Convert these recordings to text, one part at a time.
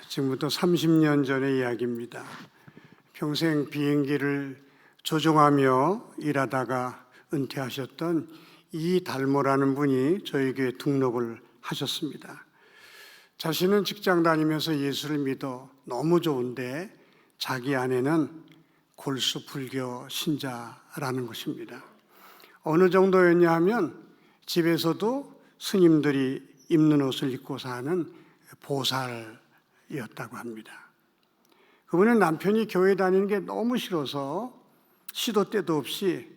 지금부터 30년 전의 이야기입니다. 평생 비행기를 조종하며 일하다가 은퇴하셨던 이달모라는 분이 저희 교회에 등록을 하셨습니다. 자신은 직장 다니면서 예수를 믿어 너무 좋은데 자기 아내는 골수 불교 신자라는 것입니다. 어느 정도였냐 하면 집에서도 스님들이 입는 옷을 입고 사는 보살이었다고 합니다. 그분은 남편이 교회 다니는 게 너무 싫어서 시도 때도 없이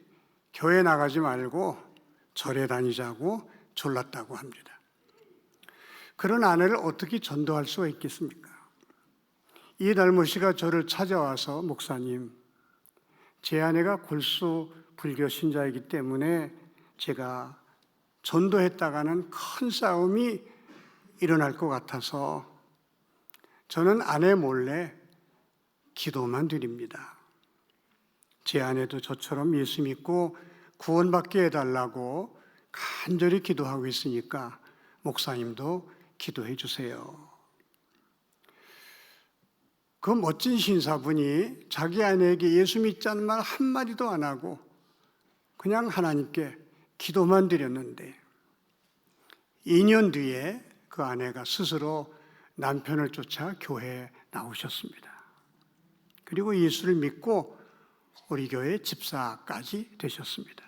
교회 나가지 말고 절에 다니자고 졸랐다고 합니다. 그런 아내를 어떻게 전도할 수가 있겠습니까? 이달모 씨가 저를 찾아와서 목사님, 제 아내가 골수 불교 신자이기 때문에 제가 전도했다가는 큰 싸움이 일어날 것 같아서 저는 아내 몰래 기도만 드립니다. 제 아내도 저처럼 예수 믿고 구원받게 해달라고 간절히 기도하고 있으니까 목사님도 기도해 주세요. 그 멋진 신사분이 자기 아내에게 예수 믿자는 말 한마디도 안 하고 그냥 하나님께 기도만 드렸는데 2년 뒤에 그 아내가 스스로 남편을 쫓아 교회에 나오셨습니다. 그리고 예수를 믿고 우리 교회 집사까지 되셨습니다.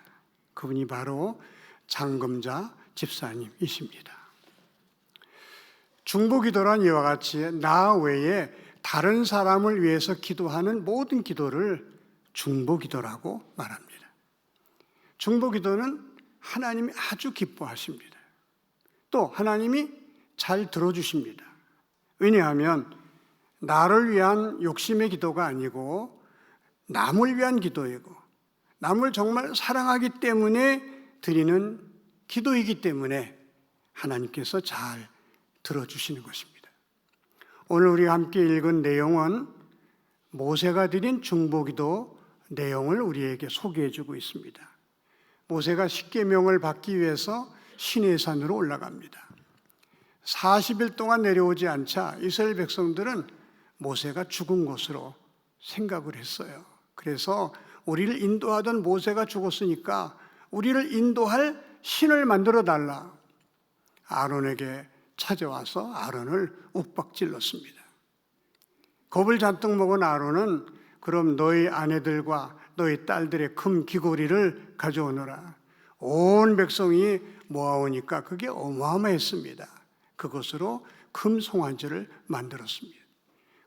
그분이 바로 장금자 집사님이십니다. 중보기도란 이와 같이 나 외에 다른 사람을 위해서 기도하는 모든 기도를 중보기도라고 말합니다. 중보기도는 하나님이 아주 기뻐하십니다. 또 하나님이 잘 들어주십니다. 왜냐하면 나를 위한 욕심의 기도가 아니고 남을 위한 기도이고 남을 정말 사랑하기 때문에 드리는 기도이기 때문에 하나님께서 잘 들어주시는 것입니다. 오늘 우리가 함께 읽은 내용은 모세가 드린 중보기도 내용을 우리에게 소개해주고 있습니다. 모세가 십계명을 받기 위해서 시내산으로 올라갑니다. 40일 동안 내려오지 않자 이스라엘 백성들은 모세가 죽은 것으로 생각을 했어요. 그래서 우리를 인도하던 모세가 죽었으니까 우리를 인도할 신을 만들어 달라. 아론에게 찾아와서 아론을 욱박질렀습니다. 겁을 잔뜩 먹은 아론은 그럼 너희 아내들과 너희 딸들의 금 귀고리를 가져오너라. 온 백성이 모아오니까 그게 어마어마했습니다. 그것으로 금 송아지를 만들었습니다.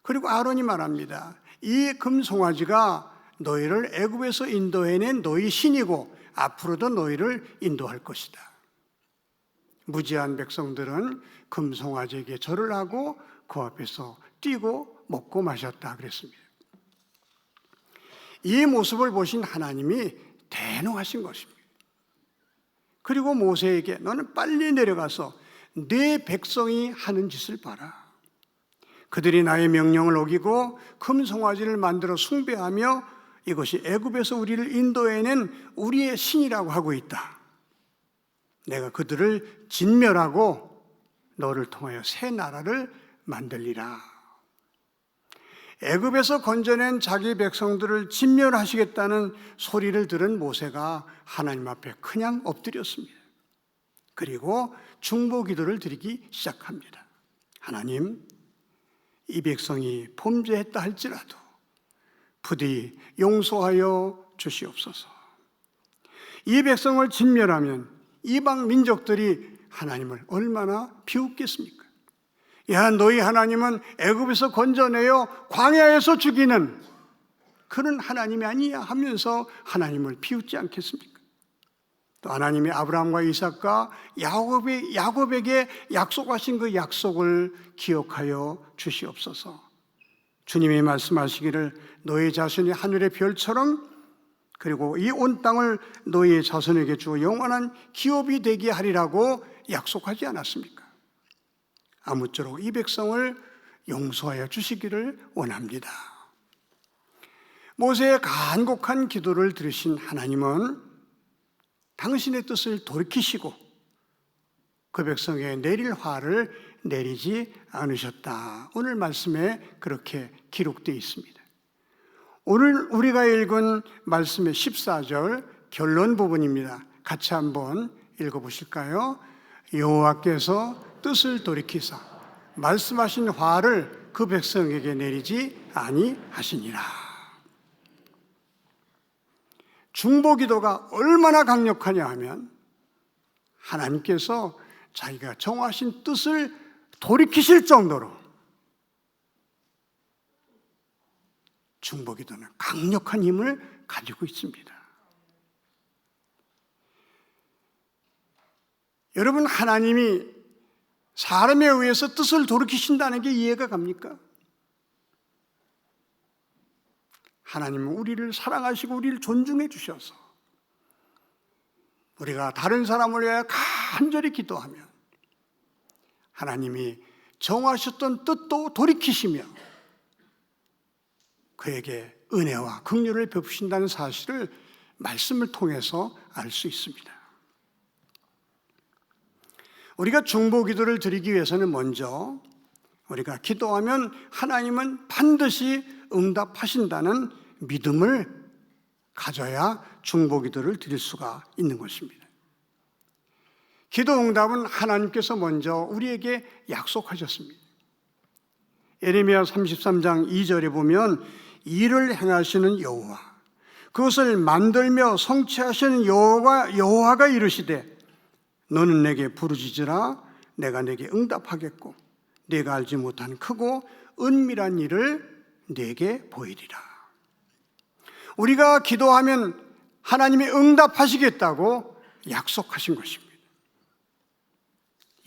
그리고 아론이 말합니다. 이 금 송아지가 너희를 애굽에서 인도해낸 너희 신이고 앞으로도 너희를 인도할 것이다. 무지한 백성들은 금 송아지에게 절을 하고 그 앞에서 뛰고 먹고 마셨다 그랬습니다. 이 모습을 보신 하나님이 대노하신 것입니다. 그리고 모세에게 너는 빨리 내려가서 내 백성이 하는 짓을 봐라. 그들이 나의 명령을 어기고 금송아지를 만들어 숭배하며 이것이 애굽에서 우리를 인도해낸 우리의 신이라고 하고 있다. 내가 그들을 진멸하고 너를 통하여 새 나라를 만들리라. 애굽에서 건져낸 자기 백성들을 진멸하시겠다는 소리를 들은 모세가 하나님 앞에 그냥 엎드렸습니다. 그리고 중보기도를 드리기 시작합니다. 하나님, 이 백성이 범죄했다 할지라도 부디 용서하여 주시옵소서. 이 백성을 진멸하면 이방 민족들이 하나님을 얼마나 비웃겠습니까? 야, 너희 하나님은 애굽에서 건져내어 광야에서 죽이는 그런 하나님이 아니야 하면서 하나님을 비웃지 않겠습니까? 또 하나님이 아브라함과 이삭과 야곱에게 약속하신 그 약속을 기억하여 주시옵소서. 주님이 말씀하시기를 너희 자손이 하늘의 별처럼 그리고 이 온 땅을 너희의 자손에게 주어 영원한 기업이 되게 하리라고 약속하지 않았습니까? 아무쪼록 이 백성을 용서하여 주시기를 원합니다. 모세의 간곡한 기도를 들으신 하나님은 당신의 뜻을 돌이키시고 그 백성에게 내릴 화를 내리지 않으셨다. 오늘 말씀에 그렇게 기록되어 있습니다. 오늘 우리가 읽은 말씀의 14절 결론 부분입니다. 같이 한번 읽어보실까요? 여호와께서 뜻을 돌이키사 말씀하신 화를 그 백성에게 내리지 아니하시니라. 중보기도가 얼마나 강력하냐 하면 하나님께서 자기가 정하신 뜻을 돌이키실 정도로 중보기도는 강력한 힘을 가지고 있습니다. 여러분, 하나님이 사람에 의해서 뜻을 돌이키신다는 게 이해가 갑니까? 하나님은 우리를 사랑하시고 우리를 존중해 주셔서 우리가 다른 사람을 위하여 간절히 기도하면 하나님이 정하셨던 뜻도 돌이키시며 그에게 은혜와 긍휼을 베푸신다는 사실을 말씀을 통해서 알 수 있습니다. 우리가 중보기도를 드리기 위해서는 먼저 우리가 기도하면 하나님은 반드시 응답하신다는 믿음을 가져야 중보기도를 드릴 수가 있는 것입니다. 기도 응답은 하나님께서 먼저 우리에게 약속하셨습니다. 예레미야 33장 2절에 보면 일을 행하시는 여호와, 그것을 만들며 성취하시는 여호와가 이르시되 너는 내게 부르짖으라 내가 내게 응답하겠고 내가 알지 못한 크고 은밀한 일을 내게 보이리라. 우리가 기도하면 하나님이 응답하시겠다고 약속하신 것입니다.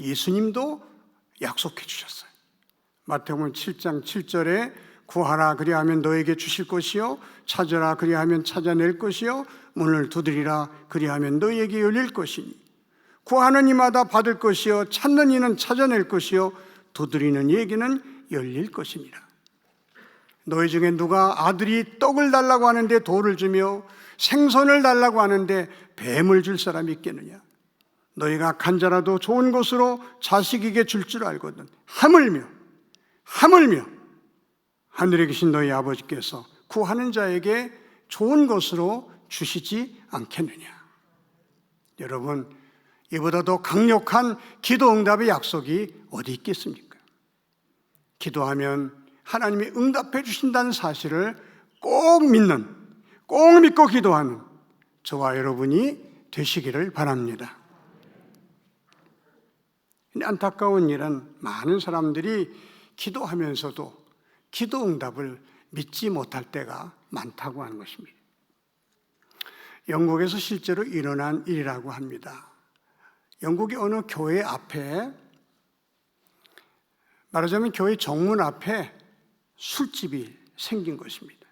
예수님도 약속해 주셨어요. 마태복음 7장 7절에 구하라 그리하면 너에게 주실 것이요 찾으라 그리하면 찾아낼 것이요 문을 두드리라 그리하면 너에게 열릴 것이니 구하는 이마다 받을 것이요 찾는 이는 찾아낼 것이요 두드리는 이에게는 열릴 것이니라. 너희 중에 누가 아들이 떡을 달라고 하는데 돌을 주며 생선을 달라고 하는데 뱀을 줄 사람이 있겠느냐? 너희가 간자라도 좋은 것으로 자식에게 줄 줄 알거든 하물며 하늘에 계신 너희 아버지께서 구하는 자에게 좋은 것으로 주시지 않겠느냐? 여러분, 이보다 더 강력한 기도 응답의 약속이 어디 있겠습니까? 기도하면 하나님이 응답해 주신다는 사실을 꼭 믿고 기도하는 저와 여러분이 되시기를 바랍니다. 근데 안타까운 일은 많은 사람들이 기도하면서도 기도 응답을 믿지 못할 때가 많다고 하는 것입니다. 영국에서 실제로 일어난 일이라고 합니다. 영국의 어느 교회 앞에, 말하자면 교회 정문 앞에 술집이 생긴 것입니다.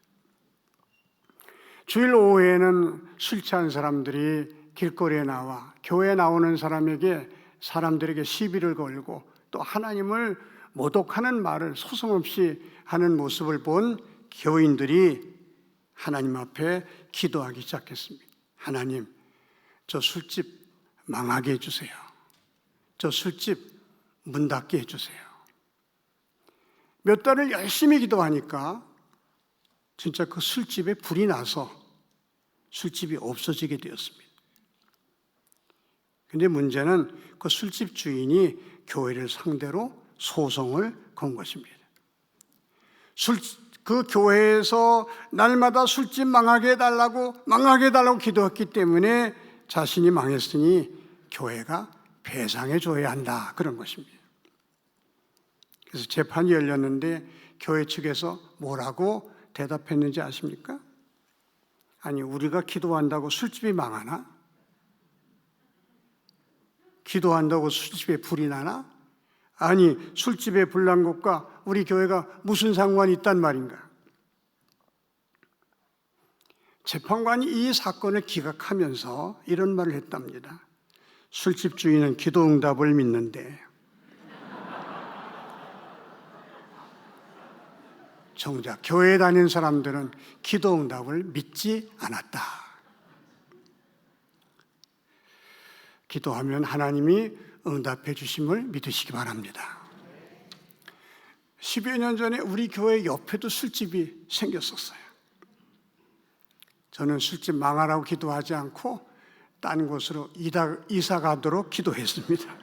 주일 오후에는 술 취한 사람들이 길거리에 나와 교회에 나오는 사람들에게 시비를 걸고 또 하나님을 모독하는 말을 소송없이 하는 모습을 본 교인들이 하나님 앞에 기도하기 시작했습니다. 하나님, 저 술집 망하게 해주세요. 저 술집 문 닫게 해주세요. 몇 달을 열심히 기도하니까 진짜 그 술집에 불이 나서 술집이 없어지게 되었습니다. 근데 문제는 그 술집 주인이 교회를 상대로 소송을 건 것입니다. 그 교회에서 날마다 술집 망하게 해달라고 기도했기 때문에 자신이 망했으니 교회가 배상해 줘야 한다, 그런 것입니다. 그래서 재판이 열렸는데 교회 측에서 뭐라고 대답했는지 아십니까? 아니, 우리가 기도한다고 술집이 망하나? 기도한다고 술집에 불이 나나? 아니, 술집에 불 난 것과 우리 교회가 무슨 상관이 있단 말인가? 재판관이 이 사건을 기각하면서 이런 말을 했답니다. 술집 주인은 기도 응답을 믿는데 정작 교회에 다니는 사람들은 기도 응답을 믿지 않았다. 기도하면 하나님이 응답해 주심을 믿으시기 바랍니다. 10여 년 전에 우리 교회 옆에도 술집이 생겼었어요. 저는 술집 망하라고 기도하지 않고 딴 곳으로 이사 가도록 기도했습니다.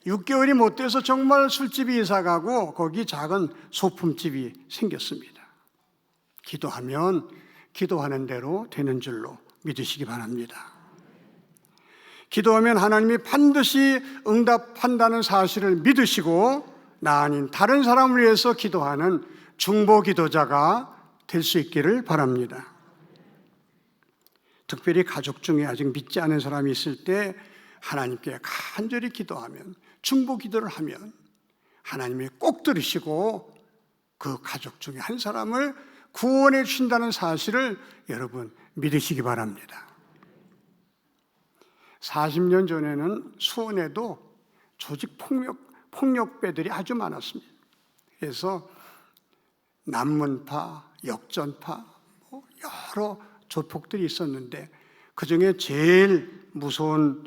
6개월이 못 돼서 정말 술집이 이사 가고 거기 작은 소품집이 생겼습니다. 기도하면 기도하는 대로 되는 줄로 믿으시기 바랍니다. 기도하면 하나님이 반드시 응답한다는 사실을 믿으시고 나 아닌 다른 사람을 위해서 기도하는 중보 기도자가 될 수 있기를 바랍니다. 특별히 가족 중에 아직 믿지 않은 사람이 있을 때 하나님께 간절히 기도하면, 중보 기도를 하면 하나님이 꼭 들으시고 그 가족 중에 한 사람을 구원해 주신다는 사실을 여러분 믿으시기 바랍니다. 40년 전에는 수원에도 조직 폭력배들이 아주 많았습니다. 그래서 남문파, 역전파, 여러 조폭들이 있었는데 그중에 제일 무서운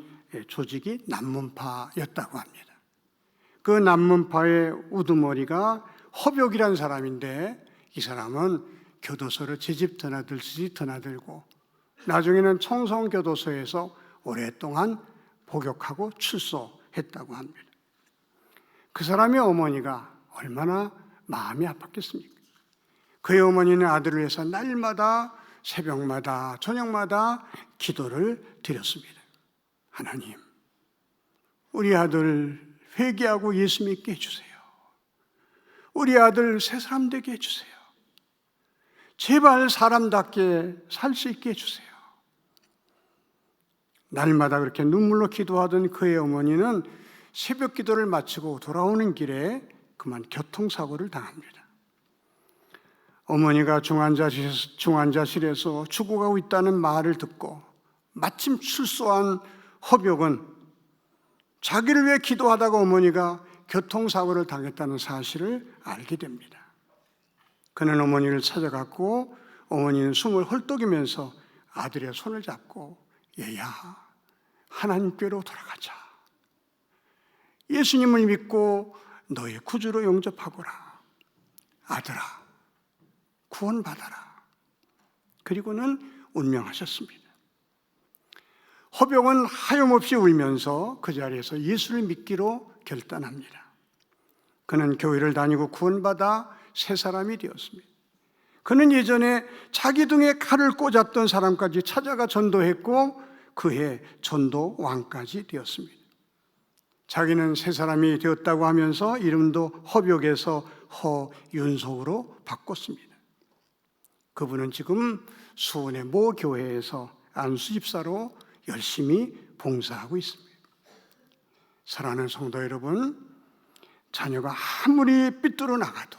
조직이 남문파였다고 합니다. 그 남문파의 우두머리가 허벽이라는 사람인데 이 사람은 교도소를 제집 드나들듯이 드나들고 나중에는 청송교도소에서 오랫동안 복역하고 출소했다고 합니다. 그 사람의 어머니가 얼마나 마음이 아팠겠습니까? 그의 어머니는 아들을 위해서 날마다 새벽마다 저녁마다 기도를 드렸습니다. 하나님, 우리 아들 회개하고 예수 믿게 해주세요. 우리 아들 새 사람 되게 해주세요. 제발 사람답게 살 수 있게 해주세요. 날마다 그렇게 눈물로 기도하던 그의 어머니는 새벽 기도를 마치고 돌아오는 길에 그만 교통사고를 당합니다. 어머니가 중환자실에서 죽어가고 있다는 말을 듣고 마침 출소한 허벽은 자기를 위해 기도하다가 어머니가 교통사고를 당했다는 사실을 알게 됩니다. 그는 어머니를 찾아갔고 어머니는 숨을 헐떡이면서 아들의 손을 잡고 얘야, 하나님께로 돌아가자. 예수님을 믿고 너의 구주로 영접하거라. 아들아, 구원받아라. 그리고는 운명하셨습니다. 허병은 하염없이 울면서 그 자리에서 예수를 믿기로 결단합니다. 그는 교회를 다니고 구원받아 새 사람이 되었습니다. 그는 예전에 자기 등에 칼을 꽂았던 사람까지 찾아가 전도했고 그해 전도 왕까지 되었습니다. 자기는 새 사람이 되었다고 하면서 이름도 허벽에서 허윤석으로 바꿨습니다. 그분은 지금 수원의 모 교회에서 안수집사로 열심히 봉사하고 있습니다. 사랑하는 성도 여러분, 자녀가 아무리 삐뚤어 나가도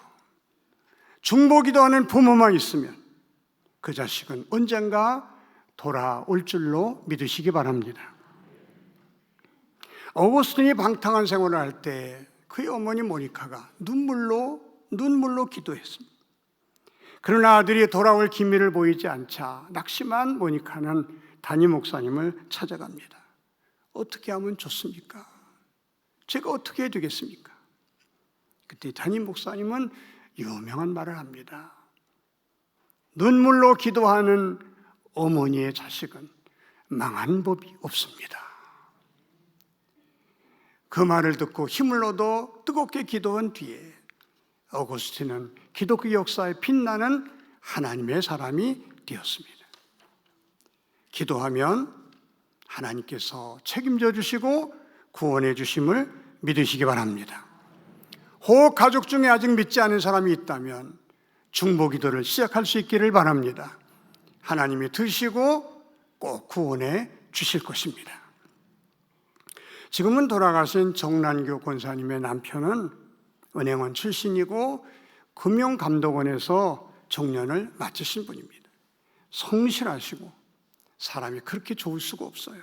중보기도하는 부모만 있으면 그 자식은 언젠가 돌아올 줄로 믿으시기 바랍니다. 어거스틴이 방탕한 생활을 할 때 그의 어머니 모니카가 눈물로 기도했습니다. 그러나 아들이 돌아올 기미를 보이지 않자 낙심한 모니카는 담임 목사님을 찾아갑니다. 어떻게 하면 좋습니까? 제가 어떻게 해야 되겠습니까? 그때 담임 목사님은 유명한 말을 합니다. 눈물로 기도하는 어머니의 자식은 망한 법이 없습니다. 그 말을 듣고 힘을 얻어 뜨겁게 기도한 뒤에 어거스틴은 기독교 역사에 빛나는 하나님의 사람이 되었습니다. 기도하면 하나님께서 책임져 주시고 구원해 주심을 믿으시기 바랍니다. 혹 가족 중에 아직 믿지 않은 사람이 있다면 중보 기도를 시작할 수 있기를 바랍니다. 하나님이 들으시고 꼭 구원해 주실 것입니다. 지금은 돌아가신 정란교 권사님의 남편은 은행원 출신이고 금융감독원에서 정년을 마치신 분입니다. 성실하시고 사람이 그렇게 좋을 수가 없어요.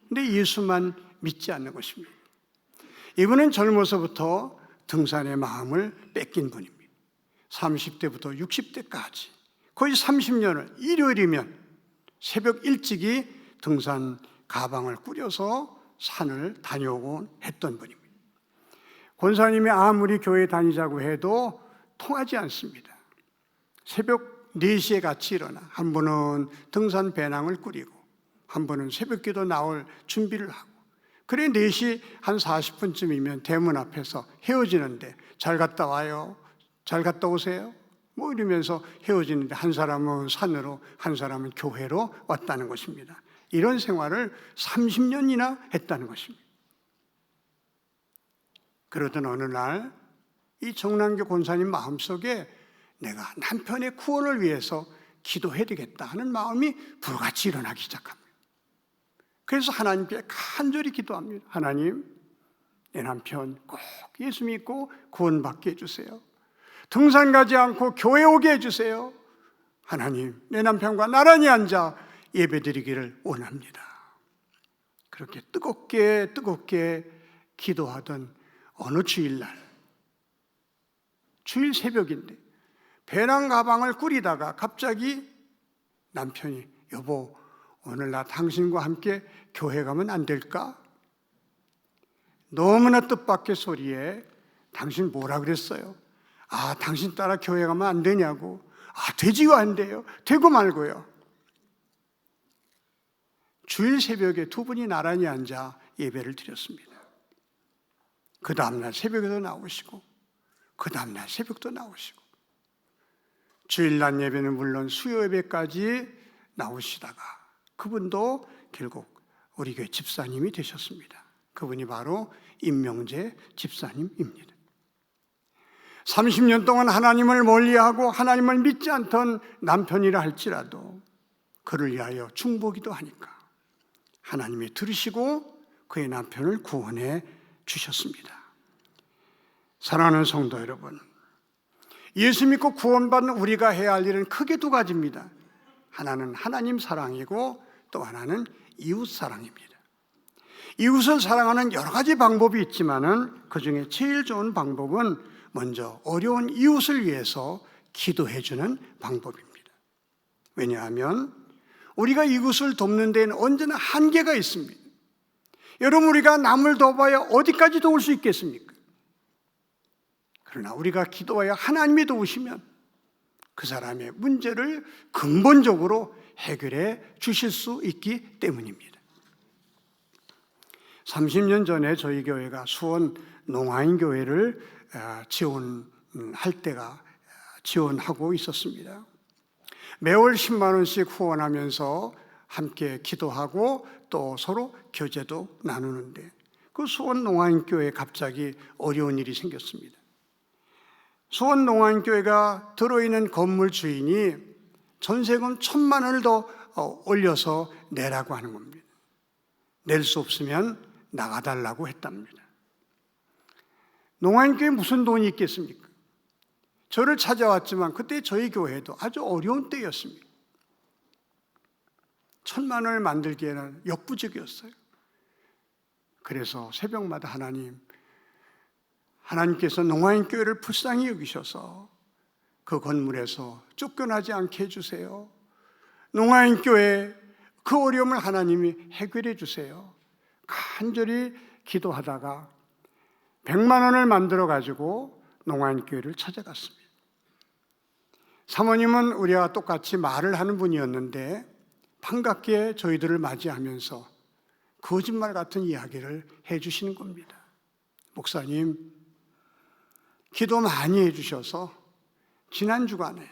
근데 예수만 믿지 않는 것입니다. 이분은 젊어서부터 등산의 마음을 뺏긴 분입니다. 30대부터 60대까지 거의 30년을 일요일이면 새벽 일찍이 등산 가방을 꾸려서 산을 다녀오곤 했던 분입니다. 권사님이 아무리 교회 다니자고 해도 통하지 않습니다. 새벽 4시에 같이 일어나 한 분은 등산 배낭을 꾸리고 한 분은 새벽기도 나올 준비를 하고, 그래 4시 한 40분쯤이면 대문 앞에서 헤어지는데 잘 갔다 와요, 잘 갔다 오세요 뭐 이러면서 헤어지는데, 한 사람은 산으로 한 사람은 교회로 왔다는 것입니다. 이런 생활을 30년이나 했다는 것입니다. 그러던 어느 날 이 정남교 권사님 마음속에 내가 남편의 구원을 위해서 기도해야 되겠다 하는 마음이 불같이 일어나기 시작합니다. 그래서 하나님께 간절히 기도합니다. 하나님, 내 남편 꼭 예수 믿고 구원받게 해주세요. 등산 가지 않고 교회 오게 해주세요. 하나님, 내 남편과 나란히 앉아 예배드리기를 원합니다. 그렇게 뜨겁게 기도하던 어느 주일날, 주일 새벽인데 배낭 가방을 꾸리다가 갑자기 남편이, 여보, 오늘 나 당신과 함께 교회 가면 안 될까? 너무나 뜻밖의 소리에, 당신 뭐라 그랬어요? 아, 당신 따라 교회 가면 안 되냐고. 아, 되지요, 안 돼요? 되고 말고요. 주일 새벽에 두 분이 나란히 앉아 예배를 드렸습니다. 그 다음날 새벽에도 나오시고, 그 다음날 새벽도 나오시고, 주일날 예배는 물론 수요 예배까지 나오시다가 그분도 결국 우리 교회 집사님이 되셨습니다. 그분이 바로 임명재 집사님입니다. 30년 동안 하나님을 멀리하고 하나님을 믿지 않던 남편이라 할지라도 그를 위하여 중보기도 하니까 하나님이 들으시고 그의 남편을 구원해 주셨습니다. 사랑하는 성도 여러분, 예수 믿고 구원받는 우리가 해야 할 일은 크게 두 가지입니다. 하나는 하나님 사랑이고 또 하나는 이웃 사랑입니다. 이웃을 사랑하는 여러 가지 방법이 있지만은 그중에 제일 좋은 방법은 먼저 어려운 이웃을 위해서 기도해 주는 방법입니다. 왜냐하면 우리가 이웃을 돕는 데는 언제나 한계가 있습니다. 여러분, 우리가 남을 도와야 어디까지 도울 수 있겠습니까? 그러나 우리가 기도하여 하나님이 도우시면 그 사람의 문제를 근본적으로 해결해 주실 수 있기 때문입니다. 30년 전에 저희 교회가 수원 농아인교회를 지원하고 있었습니다. 매월 10만 원씩 후원하면서 함께 기도하고 또 서로 교제도 나누는데, 그 수원 농아인교회에 갑자기 어려운 일이 생겼습니다. 수원 농아인교회가 들어있는 건물 주인이 전세금 1,000만 원을 더 올려서 내라고 하는 겁니다. 낼 수 없으면 나가달라고 했답니다. 농아인교회에 무슨 돈이 있겠습니까? 저를 찾아왔지만 그때 저희 교회도 아주 어려운 때였습니다. 1,000만 원을 만들기에는 역부족이었어요. 그래서 새벽마다 하나님께서 농아인교회를 불쌍히 여기셔서 그 건물에서 쫓겨나지 않게 해주세요. 농아인교회 그 어려움을 하나님이 해결해 주세요. 간절히 기도하다가 100만 원을 만들어 가지고 농아인교회를 찾아갔습니다. 사모님은 우리와 똑같이 말을 하는 분이었는데 반갑게 저희들을 맞이하면서 거짓말 같은 이야기를 해주시는 겁니다. 목사님, 기도 많이 해주셔서 지난 주간에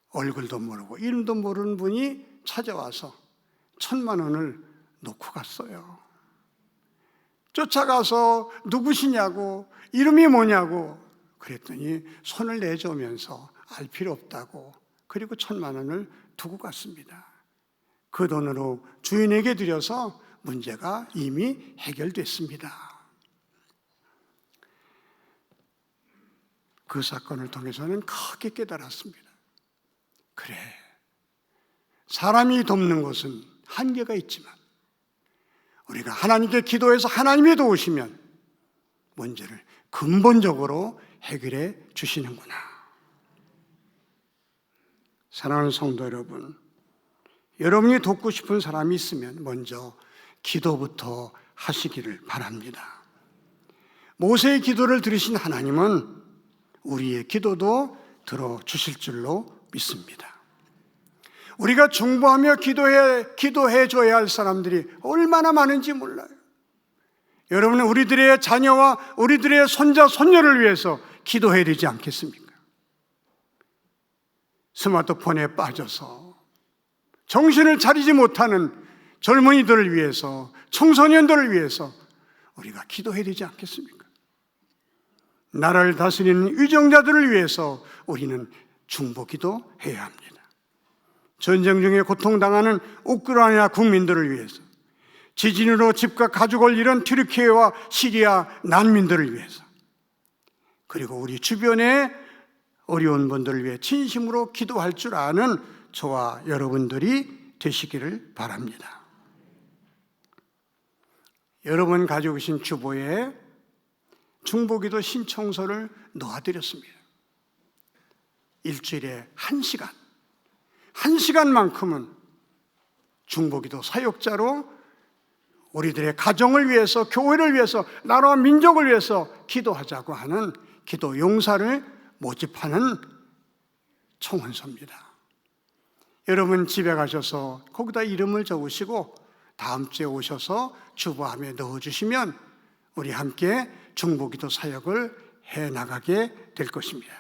얼굴도 모르고 이름도 모르는 분이 찾아와서 1,000만 원을 놓고 갔어요. 쫓아가서 누구시냐고, 이름이 뭐냐고 그랬더니 손을 내저으면서 알 필요 없다고, 그리고 1,000만 원을 두고 갔습니다. 그 돈으로 주인에게 드려서 문제가 이미 해결됐습니다. 그 사건을 통해서는 크게 깨달았습니다. 그래, 사람이 돕는 것은 한계가 있지만 우리가 하나님께 기도해서 하나님이 도우시면 문제를 근본적으로 해결해 주시는구나. 사랑하는 성도 여러분, 여러분이 돕고 싶은 사람이 있으면 먼저 기도부터 하시기를 바랍니다. 모세의 기도를 들으신 하나님은 우리의 기도도 들어주실 줄로 믿습니다. 우리가 중보하며 기도해 줘야 할 사람들이 얼마나 많은지 몰라요. 여러분은 우리들의 자녀와 우리들의 손자, 손녀를 위해서 기도해야 되지 않겠습니까? 스마트폰에 빠져서 정신을 차리지 못하는 젊은이들을 위해서, 청소년들을 위해서 우리가 기도해야 되지 않겠습니까? 나라를 다스리는 위정자들을 위해서 우리는 중보기도 해야 합니다. 전쟁 중에 고통당하는 우크라이나 국민들을 위해서, 지진으로 집과 가족을 잃은 튀르키예와 시리아 난민들을 위해서, 그리고 우리 주변에 어려운 분들을 위해 진심으로 기도할 줄 아는 저와 여러분들이 되시기를 바랍니다. 여러분 가지고 계신 주보에 중보기도 신청서를 놓아드렸습니다. 일주일에 1시간, 1시간만큼은 중보기도 사역자로 우리들의 가정을 위해서, 교회를 위해서, 나라와 민족을 위해서 기도하자고 하는 기도 용사를 모집하는 청원서입니다. 여러분 집에 가셔서 거기다 이름을 적으시고 다음 주에 오셔서 주보함에 넣어주시면 우리 함께 중보기도 사역을 해나가게 될 것입니다.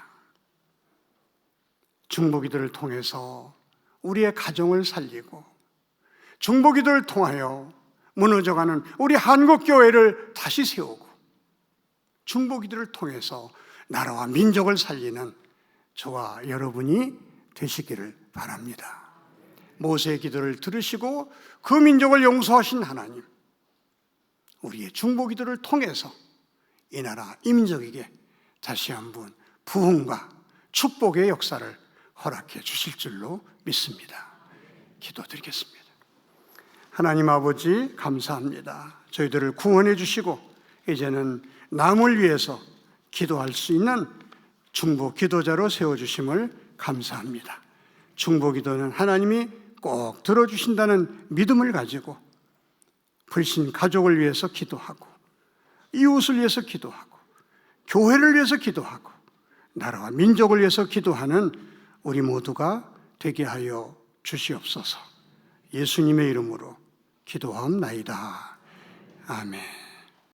중보기도를 통해서 우리의 가정을 살리고, 중보기도를 통하여 무너져가는 우리 한국교회를 다시 세우고, 중보기도를 통해서 나라와 민족을 살리는 저와 여러분이 되시기를 바랍니다. 모세의 기도를 들으시고 그 민족을 용서하신 하나님, 우리의 중보기도를 통해서 이 나라, 이 민족에게 다시 한번 부흥과 축복의 역사를 허락해 주실 줄로 믿습니다. 기도드리겠습니다. 하나님 아버지, 감사합니다. 저희들을 구원해 주시고 이제는 남을 위해서 기도할 수 있는 중보 기도자로 세워주심을 감사합니다. 중보 기도는 하나님이 꼭 들어주신다는 믿음을 가지고 불신 가족을 위해서 기도하고, 이웃을 위해서 기도하고, 교회를 위해서 기도하고, 나라와 민족을 위해서 기도하는 우리 모두가 되게 하여 주시옵소서. 예수님의 이름으로 기도하옵나이다. 아멘.